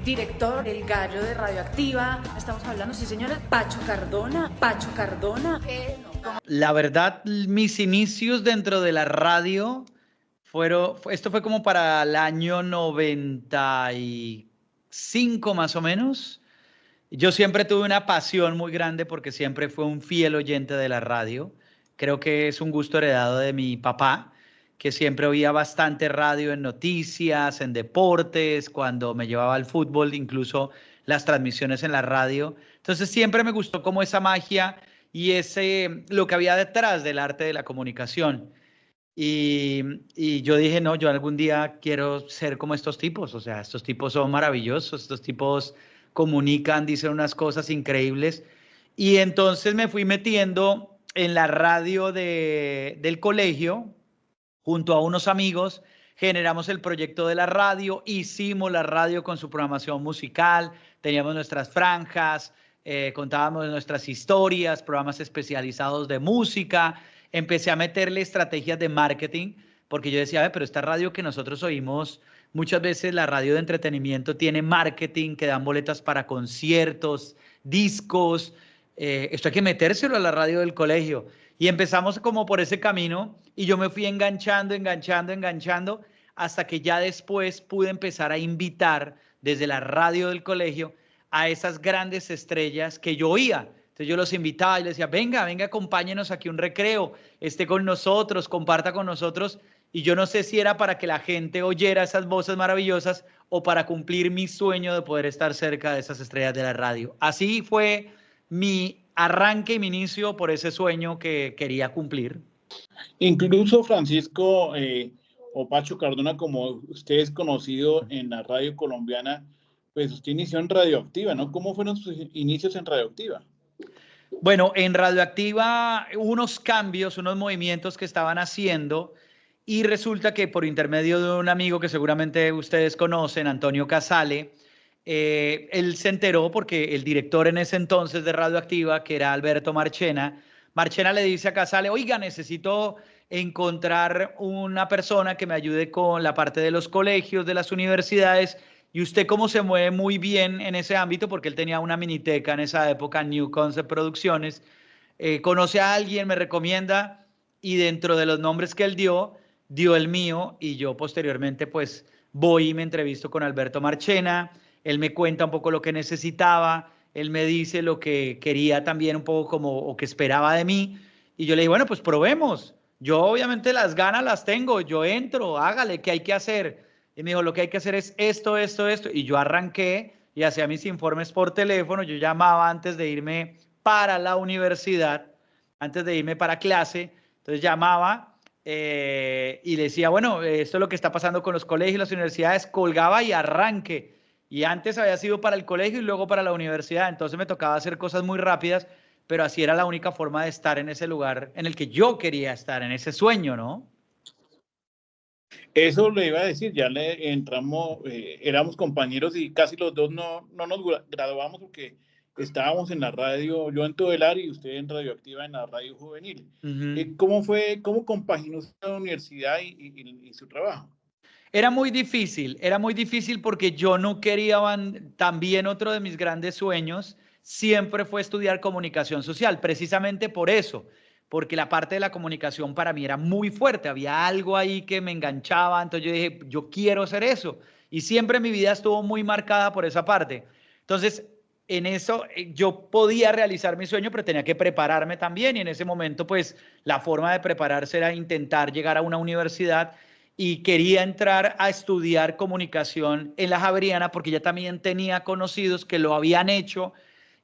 director, el gallo de Radioactiva. Estamos hablando, sí señora, Pacho Cardona. Pacho Cardona. La verdad, mis inicios dentro de la radio esto fue como para el año 95 más o menos. Yo siempre tuve una pasión muy grande porque siempre fue un fiel oyente de la radio. Creo que es un gusto heredado de mi papá, que siempre oía bastante radio en noticias, en deportes, cuando me llevaba al fútbol, incluso las transmisiones en la radio. Entonces siempre me gustó como esa magia y lo que había detrás del arte de la comunicación. Y yo dije, no, yo algún día quiero ser como estos tipos, o sea, estos tipos son maravillosos, estos tipos comunican, dicen unas cosas increíbles. Y entonces me fui metiendo en la radio del colegio, junto a unos amigos, generamos el proyecto de la radio, hicimos la radio con su programación musical, teníamos nuestras franjas, contábamos nuestras historias, programas especializados de música, empecé a meterle estrategias de marketing, porque yo decía, pero esta radio que nosotros oímos, muchas veces la radio de entretenimiento tiene marketing, que dan boletas para conciertos, discos, esto hay que metérselo a la radio del colegio. Y empezamos como por ese camino y yo me fui enganchando, hasta que ya después pude empezar a invitar desde la radio del colegio a esas grandes estrellas que yo oía. Entonces yo los invitaba y les decía, venga, acompáñenos aquí un recreo, esté con nosotros, comparta con nosotros. Y yo no sé si era para que la gente oyera esas voces maravillosas o para cumplir mi sueño de poder estar cerca de esas estrellas de la radio. Así fue mi arranque y mi inicio por ese sueño que quería cumplir. Incluso Francisco o Pacho Cardona, como usted es conocido en la radio colombiana, pues usted inició en Radioactiva, ¿no? ¿Cómo fueron sus inicios en Radioactiva? Bueno, en Radioactiva unos cambios, unos movimientos que estaban haciendo y resulta que por intermedio de un amigo que seguramente ustedes conocen, Antonio Casale, él se enteró porque el director en ese entonces de Radioactiva, que era Alberto Marchena, Marchena le dice a Casale, oiga, necesito encontrar una persona que me ayude con la parte de los colegios, de las universidades, y usted cómo se mueve muy bien en ese ámbito, porque él tenía una miniteca en esa época, New Concept Producciones, conoce a alguien, me recomienda, y dentro de los nombres que él dio el mío, y yo posteriormente pues voy y me entrevisto con Alberto Marchena, él me cuenta un poco lo que necesitaba, él me dice lo que quería también un poco como, o que esperaba de mí, y yo le dije, bueno, pues probemos, yo obviamente las ganas las tengo, yo entro, hágale, ¿qué hay que hacer? Y me dijo, lo que hay que hacer es esto, y yo arranqué y hacía mis informes por teléfono, yo llamaba antes de irme para la universidad, antes de irme para clase, entonces llamaba y le decía, bueno, esto es lo que está pasando con los colegios y las universidades, colgaba y arranque. Y antes había sido para el colegio y luego para la universidad, entonces me tocaba hacer cosas muy rápidas, pero así era la única forma de estar en ese lugar en el que yo quería estar, en ese sueño, ¿no? Eso le iba a decir, ya le entramos, éramos compañeros y casi los dos no nos graduamos porque estábamos en la radio, yo en Todelar y usted en Radioactiva en la radio juvenil. ¿Cómo compaginó la universidad y su trabajo? Era muy difícil porque yo no quería, también otro de mis grandes sueños siempre fue estudiar comunicación social, precisamente por eso, porque la parte de la comunicación para mí era muy fuerte, había algo ahí que me enganchaba, entonces yo dije, yo quiero hacer eso, y siempre mi vida estuvo muy marcada por esa parte. Entonces, en eso yo podía realizar mi sueño, pero tenía que prepararme también, y en ese momento, pues, la forma de prepararse era intentar llegar a una universidad y quería entrar a estudiar comunicación en la Javeriana porque ya también tenía conocidos que lo habían hecho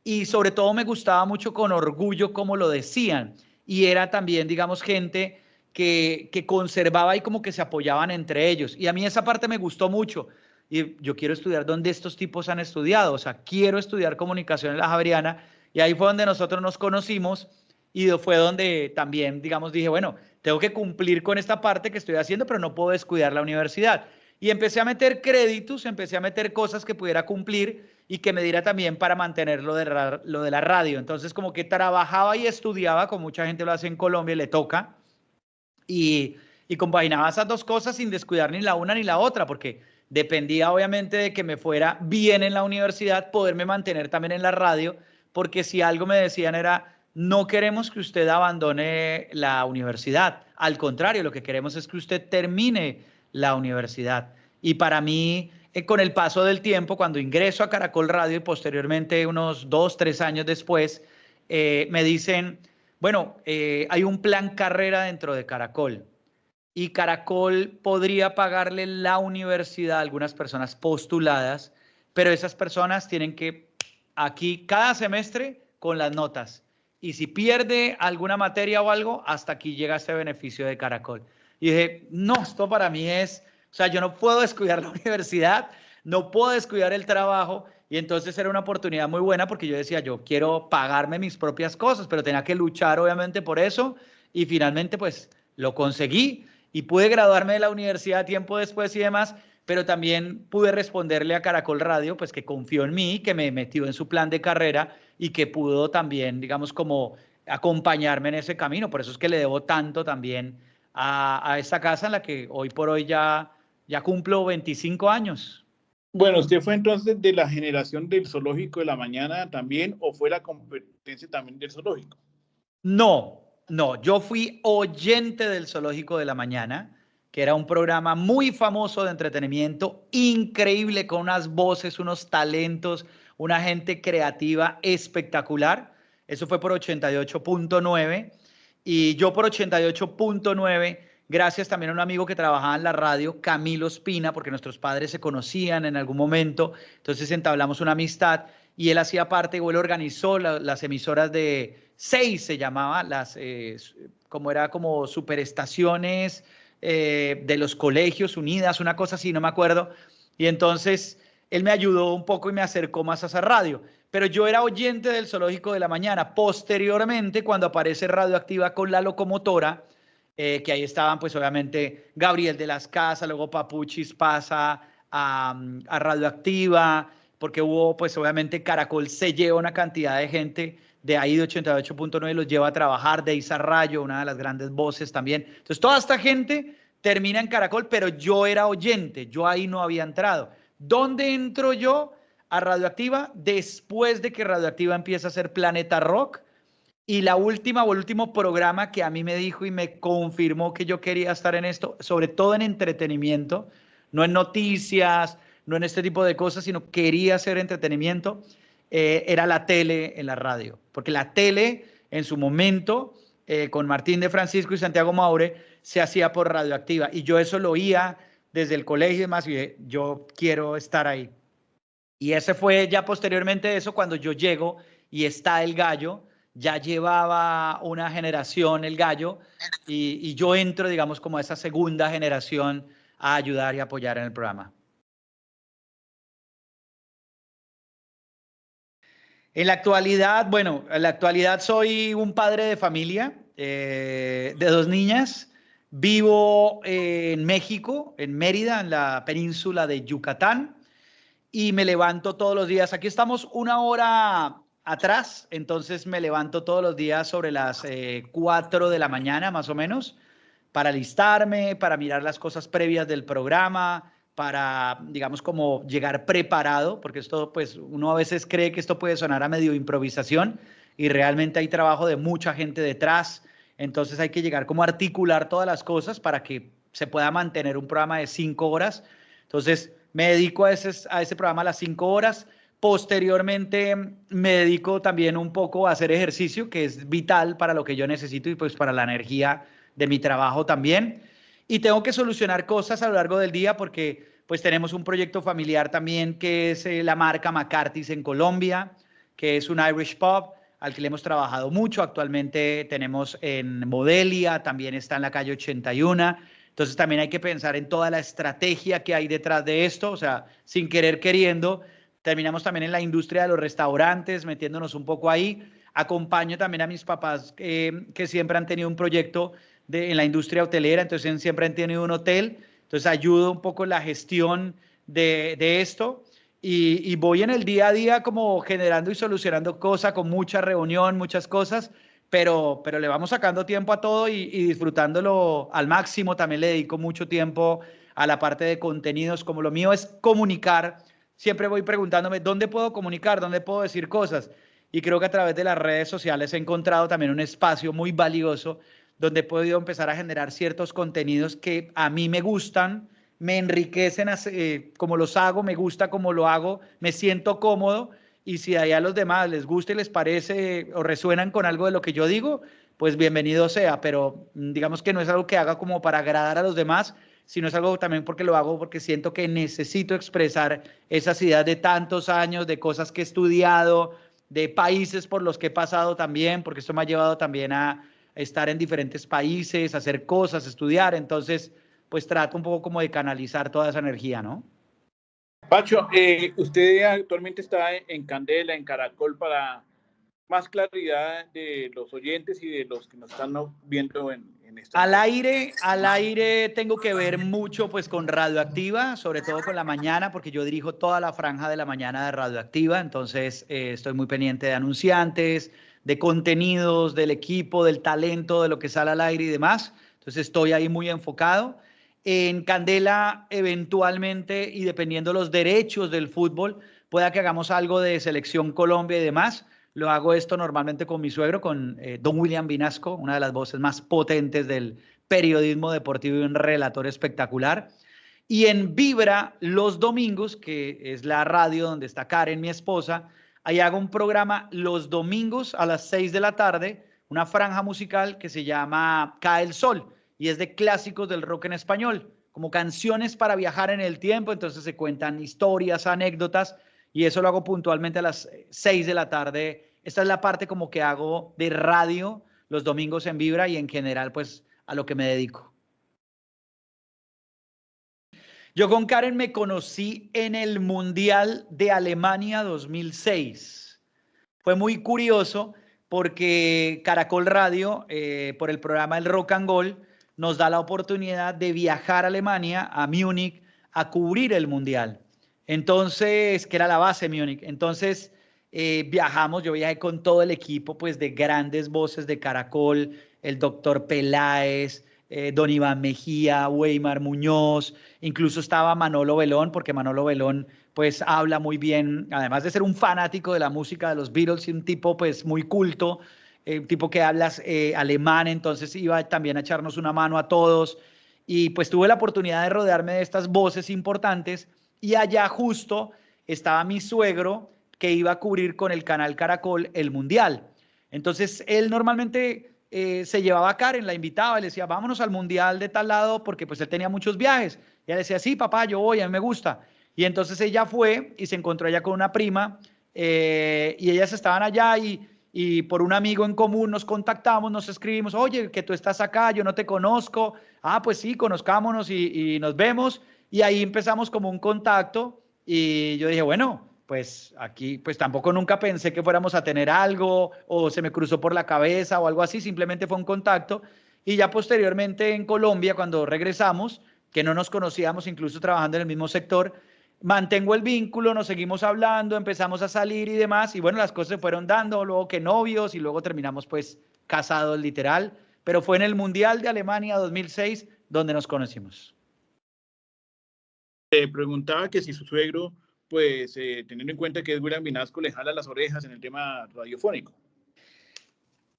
y sobre todo me gustaba mucho con orgullo como lo decían y era también, digamos, gente que conservaba y como que se apoyaban entre ellos y a mí esa parte me gustó mucho y yo quiero estudiar donde estos tipos han estudiado, o sea, quiero estudiar comunicación en la Javeriana y ahí fue donde nosotros nos conocimos y fue donde también, digamos, dije, bueno, tengo que cumplir con esta parte que estoy haciendo, pero no puedo descuidar la universidad. Y empecé a meter créditos, empecé a meter cosas que pudiera cumplir y que me diera también para mantener lo de la radio. Entonces, como que trabajaba y estudiaba, como mucha gente lo hace en Colombia, le toca, y compaginaba esas dos cosas sin descuidar ni la una ni la otra, porque dependía obviamente de que me fuera bien en la universidad, poderme mantener también en la radio, porque si algo me decían era, no queremos que usted abandone la universidad, al contrario, lo que queremos es que usted termine la universidad. Y para mí, con el paso del tiempo, cuando ingreso a Caracol Radio y posteriormente unos 2, 3 años después, me dicen, bueno, hay un plan carrera dentro de Caracol y Caracol podría pagarle la universidad a algunas personas postuladas, pero esas personas tienen que aquí cada semestre con las notas. Y si pierde alguna materia o algo, hasta aquí llega este beneficio de Caracol. Y dije, no, esto para mí es, o sea, yo no puedo descuidar la universidad, no puedo descuidar el trabajo. Y entonces era una oportunidad muy buena porque yo decía, yo quiero pagarme mis propias cosas, pero tenía que luchar obviamente por eso. Y finalmente pues lo conseguí y pude graduarme de la universidad tiempo después y demás, pero también pude responderle a Caracol Radio, pues que confió en mí, que me metió en su plan de carrera y que pudo también, digamos, como acompañarme en ese camino. Por eso es que le debo tanto también a esta casa en la que hoy por hoy ya cumplo 25 años. Bueno, ¿usted fue entonces de la generación del Zoológico de la Mañana también o fue la competencia también del Zoológico? No, no, yo fui oyente del Zoológico de la Mañana, que era un programa muy famoso de entretenimiento, increíble, con unas voces, unos talentos, una gente creativa espectacular. Eso fue por 88.9 y yo por 88.9, gracias también a un amigo que trabajaba en la radio, Camilo Espina, porque nuestros padres se conocían en algún momento, entonces entablamos una amistad y él hacía parte, o él organizó las emisoras de 6, se llamaba, como era como superestaciones de los colegios unidas, una cosa así, no me acuerdo. Y entonces él me ayudó un poco y me acercó más a esa radio. Pero yo era oyente del Zoológico de la Mañana. Posteriormente, cuando aparece Radioactiva con La Locomotora, que ahí estaban pues obviamente Gabriel de las Casas, luego Papuchis pasa a Radioactiva, porque hubo pues obviamente Caracol se lleva una cantidad de gente de ahí de 88.9, los lleva a trabajar, de Isa Rayo, una de las grandes voces también. Entonces toda esta gente termina en Caracol, pero yo era oyente, yo ahí no había entrado. ¿Dónde entro yo a Radioactiva? Después de que Radioactiva empieza a hacer Planeta Rock. Y la última o el último programa que a mí me dijo y me confirmó que yo quería estar en esto, sobre todo en entretenimiento, no en noticias, no en este tipo de cosas, sino quería hacer entretenimiento, era la tele en la radio. Porque la tele en su momento, con Martín de Francisco y Santiago Maure, se hacía por Radioactiva. Y yo eso lo oía desde el colegio y demás, y dije, yo quiero estar ahí. Y ese fue ya posteriormente eso, cuando yo llego y está el Gallo, ya llevaba una generación el Gallo y yo entro, digamos, como a esa segunda generación a ayudar y apoyar en el programa. En la actualidad, bueno, en la actualidad soy un padre de familia de 2 niñas. Vivo en México, en Mérida, en la península de Yucatán, y me levanto todos los días. Aquí estamos 1 hora atrás, entonces me levanto todos los días sobre las 4 de la mañana más o menos para alistarme, para mirar las cosas previas del programa, para, digamos, como llegar preparado, porque esto, pues, uno a veces cree que esto puede sonar a medio improvisación y realmente hay trabajo de mucha gente detrás, entonces hay que llegar como a articular todas las cosas para que se pueda mantener un programa de 5 horas. Entonces, me dedico a ese programa a las 5 horas. Posteriormente, me dedico también un poco a hacer ejercicio, que es vital para lo que yo necesito y pues para la energía de mi trabajo también. Y tengo que solucionar cosas a lo largo del día porque pues tenemos un proyecto familiar también que es la marca McCarthy's en Colombia, que es un Irish pub al que le hemos trabajado mucho. Actualmente tenemos en Modelia, también está en la calle 81. Entonces también hay que pensar en toda la estrategia que hay detrás de esto, o sea, sin querer queriendo, terminamos también en la industria de los restaurantes, metiéndonos un poco ahí. Acompaño también a mis papás que siempre han tenido un proyecto en la industria hotelera, entonces siempre han tenido un hotel, entonces ayudo un poco en la gestión de esto y voy en el día a día como generando y solucionando cosas con mucha reunión, muchas cosas, pero le vamos sacando tiempo a todo y disfrutándolo al máximo. También le dedico mucho tiempo a la parte de contenidos. Como lo mío es comunicar, siempre voy preguntándome, ¿dónde puedo comunicar? ¿Dónde puedo decir cosas? Y creo que a través de las redes sociales he encontrado también un espacio muy valioso donde he podido empezar a generar ciertos contenidos que a mí me gustan, me enriquecen como los hago, me gusta como lo hago, me siento cómodo, y si ahí a los demás les gusta y les parece o resuenan con algo de lo que yo digo, pues bienvenido sea, pero digamos que no es algo que haga como para agradar a los demás, sino es algo también porque lo hago porque siento que necesito expresar esas ideas de tantos años, de cosas que he estudiado, de países por los que he pasado también, porque esto me ha llevado también a estar en diferentes países, hacer cosas, estudiar, entonces pues trato un poco como de canalizar toda esa energía, ¿no? Pacho, usted actualmente está en Candela, en Caracol, para más claridad de los oyentes y de los que nos están viendo en esta entrevista. Al aire tengo que ver mucho pues con Radioactiva, sobre todo con la mañana, porque yo dirijo toda la franja de la mañana de Radioactiva, entonces estoy muy pendiente de anunciantes, de contenidos, del equipo, del talento, de lo que sale al aire y demás, entonces estoy ahí muy enfocado. En Candela, eventualmente, y dependiendo los derechos del fútbol, pueda que hagamos algo de Selección Colombia y demás. Lo hago esto normalmente con mi suegro, con don William Vinasco, una de las voces más potentes del periodismo deportivo y un relator espectacular. Y en Vibra los domingos, que es la radio donde está Karen, mi esposa, ahí hago un programa los domingos a las 6 de la tarde, una franja musical que se llama Cae el Sol, y es de clásicos del rock en español, como canciones para viajar en el tiempo, entonces se cuentan historias, anécdotas, y eso lo hago puntualmente a las 6 de la tarde. Esta es la parte como que hago de radio los domingos en Vibra y en general pues a lo que me dedico. Yo con Karen me conocí en el Mundial de Alemania 2006. Fue muy curioso porque Caracol Radio, por el programa El Rock and Gold, nos da la oportunidad de viajar a Alemania, a Múnich, a cubrir el Mundial. Entonces, que era la base Múnich. Entonces, viajamos, yo viajé con todo el equipo, pues de grandes voces de Caracol, el doctor Peláez, don Iván Mejía, Weimar Muñoz, incluso estaba Manolo Belón, porque Manolo Belón pues habla muy bien, además de ser un fanático de la música de los Beatles y un tipo pues muy culto, un tipo que habla alemán, entonces iba también a echarnos una mano a todos, y pues tuve la oportunidad de rodearme de estas voces importantes, y allá justo estaba mi suegro que iba a cubrir con el canal Caracol el Mundial. Entonces él normalmente se llevaba a Karen, la invitaba, y le decía, vámonos al Mundial de tal lado, porque pues él tenía muchos viajes. Y ella decía, sí, papá, yo voy, a mí me gusta. Y entonces ella fue y se encontró allá con una prima, y ellas estaban allá, y por un amigo en común nos contactamos, nos escribimos, oye, que tú estás acá, yo no te conozco. Ah, pues sí, conozcámonos y nos vemos. Y ahí empezamos como un contacto, y yo dije, bueno, pues aquí, pues tampoco nunca pensé que fuéramos a tener algo, o se me cruzó por la cabeza o algo así, simplemente fue un contacto. Y ya posteriormente en Colombia, cuando regresamos, que no nos conocíamos, incluso trabajando en el mismo sector, mantengo el vínculo, nos seguimos hablando, empezamos a salir y demás, y bueno, las cosas se fueron dando, luego que novios, y luego terminamos pues casados literal, pero fue en el Mundial de Alemania 2006 donde nos conocimos. Preguntaba que si su suegro, pues teniendo en cuenta que es William Vinasco, le jala las orejas en el tema radiofónico.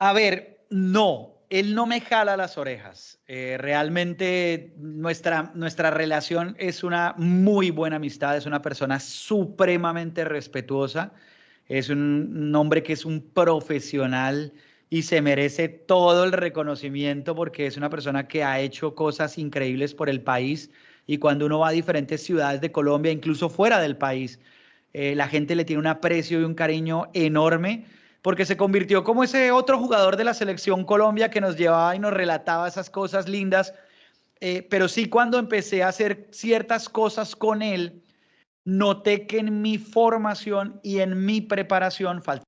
A ver, no, él no me jala las orejas. Realmente nuestra relación es una muy buena amistad, es una persona supremamente respetuosa, es un hombre que es un profesional y se merece todo el reconocimiento porque es una persona que ha hecho cosas increíbles por el país, y cuando uno va a diferentes ciudades de Colombia, incluso fuera del país, la gente le tiene un aprecio y un cariño enorme porque se convirtió como ese otro jugador de la selección Colombia que nos llevaba y nos relataba esas cosas lindas. Pero sí, cuando empecé a hacer ciertas cosas con él, noté que en mi formación y en mi preparación faltaba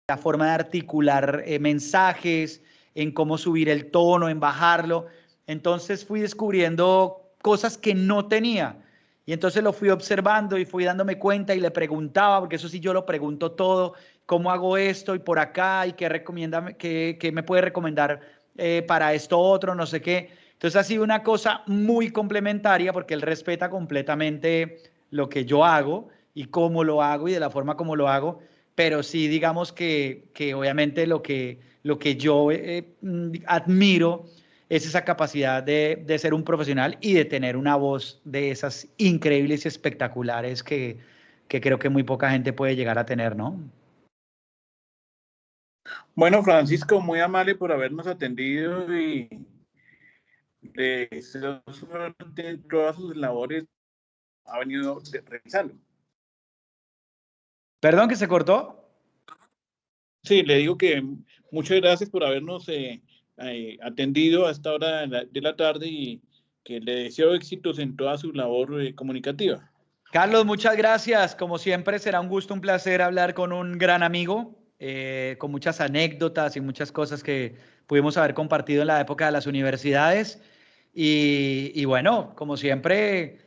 la forma de articular mensajes, en cómo subir el tono, en bajarlo. Entonces fui descubriendo cosas que no tenía. Y entonces lo fui observando y fui dándome cuenta y le preguntaba, porque eso sí yo lo pregunto todo, cómo hago esto y por acá y qué me puede recomendar para esto otro, no sé qué. Entonces ha sido una cosa muy complementaria porque él respeta completamente lo que yo hago y cómo lo hago y de la forma como lo hago, pero sí digamos que obviamente lo que yo admiro es esa capacidad de ser un profesional y de tener una voz de esas increíbles y espectaculares que creo que muy poca gente puede llegar a tener, ¿no? Bueno, Francisco, muy amable por habernos atendido y de todas sus labores ha venido realizando. ¿Perdón que se cortó? Sí, le digo que muchas gracias por habernos atendido a esta hora de la tarde y que le deseo éxitos en toda su labor comunicativa. Carlos, muchas gracias. Como siempre, será un gusto, un placer hablar con un gran amigo, con muchas anécdotas y muchas cosas que pudimos haber compartido en la época de las universidades. Y bueno, como siempre,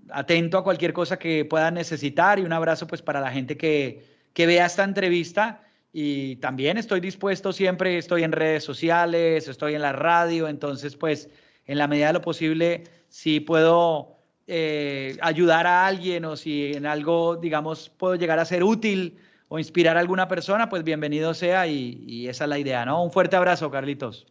atento a cualquier cosa que puedan necesitar y un abrazo pues para la gente que vea esta entrevista. Y también estoy dispuesto, siempre estoy en redes sociales, estoy en la radio, entonces pues en la medida de lo posible, si puedo ayudar a alguien o si en algo, digamos, puedo llegar a ser útil o inspirar a alguna persona, pues bienvenido sea y esa es la idea, ¿no? Un fuerte abrazo, Carlitos.